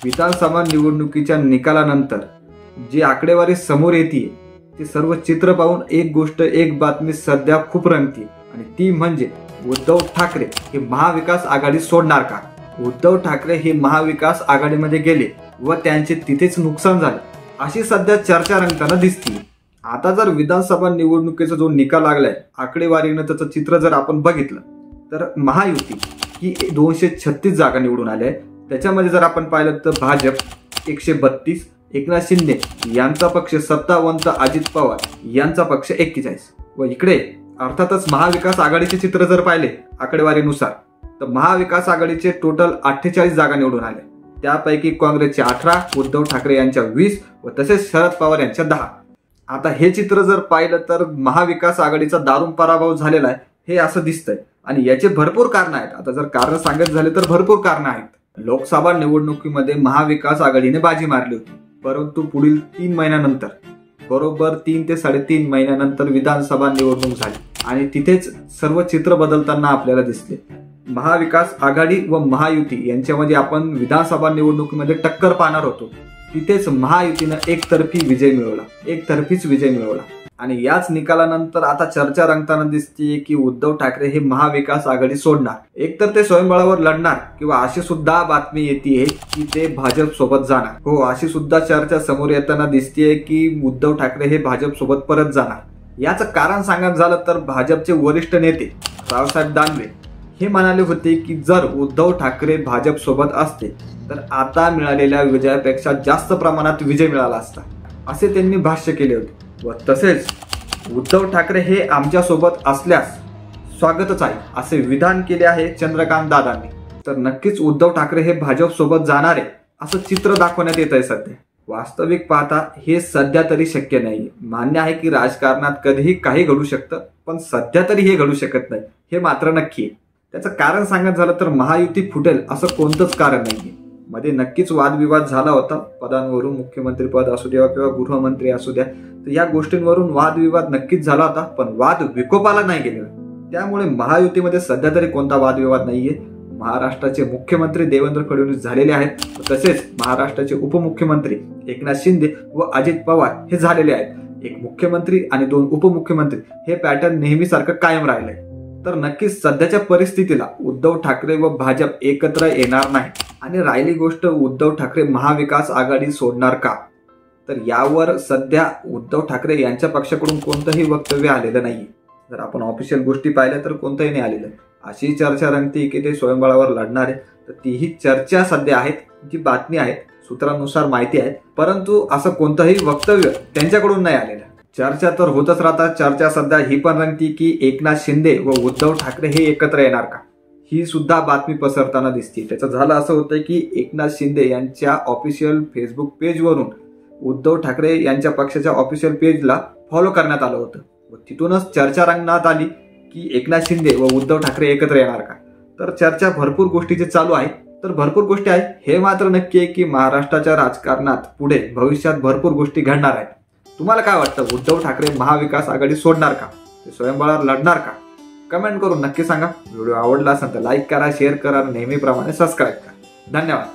विधानसभा निवडणुकीच्या निकालानंतर जी आकडेवारी समोर येते ते सर्व चित्र पाहून एक गोष्ट एक बातमी सध्या खूप रंगते आणि ती म्हणजे उद्धव ठाकरे हे महाविकास आघाडी सोडणार का? उद्धव ठाकरे हे महाविकास आघाडीमध्ये गेले व त्यांचे तिथेच नुकसान झाले अशी सध्या चर्चा रंगताना दिसते। आता जर विधानसभा निवडणुकीचा जो निकाल लागलाय आकडेवारीनं त्याचं चित्र जर आपण बघितलं तर महायुती ही 236 जागा निवडून आल्या। त्याच्यामध्ये जर आपण पाहिलं तर भाजप 132, एकनाथ शिंदे यांचा पक्ष 57 तर अजित पवार यांचा पक्ष 41 व इकडे अर्थातच महाविकास आघाडीचे चित्र जर पाहिले आकडेवारीनुसार तर महाविकास आघाडीचे टोटल 48 जागा निवडून आल्या। त्यापैकी काँग्रेसचे 18, उद्धव ठाकरे यांच्या 20 व तसेच शरद पवार यांच्या 10। आता हे चित्र जर पाहिलं तर महाविकास आघाडीचा दारुण पराभव झालेला आहे हे असं दिसतंय आणि याचे भरपूर कारण आहेत। आता जर कारण सांगायचं झाले तर भरपूर कारण आहेत। लोकसभा निवडणुकीमध्ये महाविकास आघाडीने बाजी मारली होती, परंतु पुढील 3 महिन्यानंतर बरोबर 3 ते 3.5 महिन्यानंतर विधानसभा निवडणूक झाली आणि तिथेच सर्व चित्र बदलताना आपल्याला दिसले। महाविकास आघाडी व महायुती यांच्यामध्ये आपण विधानसभा निवडणुकीमध्ये टक्कर पाहणार होतो, तिथेच महायुतीनं एकतर्फीच विजय मिळवला आणि याच निकालानंतर आता चर्चा रंगताना दिसते की उद्धव ठाकरे हे महाविकास आघाडी सोडणार, एकतर ते स्वयंबळावर लढणार किंवा अशी सुद्धा बातमी येते की ते भाजप सोबत जाणार। हो, अशी सुद्धा चर्चा समोर येताना दिसते की उद्धव ठाकरे हे भाजप सोबत परत जाणार। याचं कारण सांगायचं झालं तर भाजपचे वरिष्ठ नेते रावसाहेब दानवे हे म्हणाले होते की जर उद्धव ठाकरे भाजप सोबत असते तर आता मिळालेल्या विजयापेक्षा जास्त प्रमाणात विजय मिळाला असता, असे त्यांनी भाष्य केले होते। व तसेच उद्धव ठाकरे हे आमच्या सोबत असल्यास स्वागतच आहे असे विधान केले आहे चंद्रकांत दादांनी। तर नक्कीच उद्धव ठाकरे हे भाजप सोबत जाणार आहे असं चित्र दाखवण्यात येत आहे सध्या। वास्तविक पाहता हे सध्या तरी शक्य नाही। मान्य आहे की राजकारणात कधीही काही घडू शकतं, पण सध्या तरी हे घडू शकत नाही हे मात्र नक्की आहे। त्याचं कारण सांगायचं झालं तर महायुती फुटेल असं कोणतंच कारण नाहीये। मध्ये नक्कीच वादविवाद झाला होता पदांवरून, मुख्यमंत्री पद असू द्या किंवा गृहमंत्री असू द्या, तर या गोष्टींवरून वादविवाद नक्कीच झाला होता, पण वाद विकोपाला नाही गेले। त्यामुळे महायुतीमध्ये सध्या तरी कोणता वादविवाद नाहीये। महाराष्ट्राचे मुख्यमंत्री देवेंद्र फडणवीस झालेले आहेत, तसेच महाराष्ट्राचे उपमुख्यमंत्री एकनाथ शिंदे व अजित पवार हे झालेले आहेत। एक मुख्यमंत्री आणि 2 उपमुख्यमंत्री हे पॅटर्न नेहमीसारखं कायम राहिलंय। तर नक्कीच सध्याच्या परिस्थितीला उद्धव ठाकरे व भाजप एकत्र येणार नाही। आणि राहिली गोष्ट उद्धव ठाकरे महाविकास आघाडी सोडणार का, तर यावर सध्या उद्धव ठाकरे यांच्या पक्षाकडून कोणतंही वक्तव्य आलेलं नाहीये। जर आपण ऑफिशियल गोष्टी पाहिल्या तर कोणतंही नाही आलेलं। अशी चर्चा रंगते की ते स्वयंबळावर लढणार आहे, तर तीही चर्चा सध्या आहेत, जी बातमी आहे, सूत्रांनुसार माहिती आहे, परंतु असं कोणतंही वक्तव्य त्यांच्याकडून नाही आलेलं। चर्चा तर होतच राहतात। चर्चा सध्या ही पण रंगती की एकनाथ शिंदे व उद्धव ठाकरे हे एकत्र येणार का, ही सुद्धा बातमी पसरताना दिसते। त्याचं झालं असं होतं की एकनाथ शिंदे यांच्या ऑफिशियल फेसबुक पेजवरून उद्धव ठाकरे यांच्या पक्षाच्या ऑफिशियल पेजला फॉलो करण्यात आलं होतं व तिथूनच चर्चा रंगण्यात आली की एकनाथ शिंदे व उद्धव ठाकरे एकत्र येणार का। तर चर्चा भरपूर गोष्टीची चालू आहे, तर भरपूर गोष्टी आहेत। हे मात्र नक्की आहे की महाराष्ट्राच्या राजकारणात पुढे भविष्यात भरपूर गोष्टी घडणार आहेत। तुम्हाला काय वाटतं, उद्धव ठाकरे महाविकास आघाडी सोडणार का, ते स्वयंबळावर लढणार का? कमेंट करून नक्की सांगा। व्हिडिओ आवडला असेल तर लाईक करा, शेअर करा, नेहमीप्रमाणे सबस्क्राईब करा। धन्यवाद।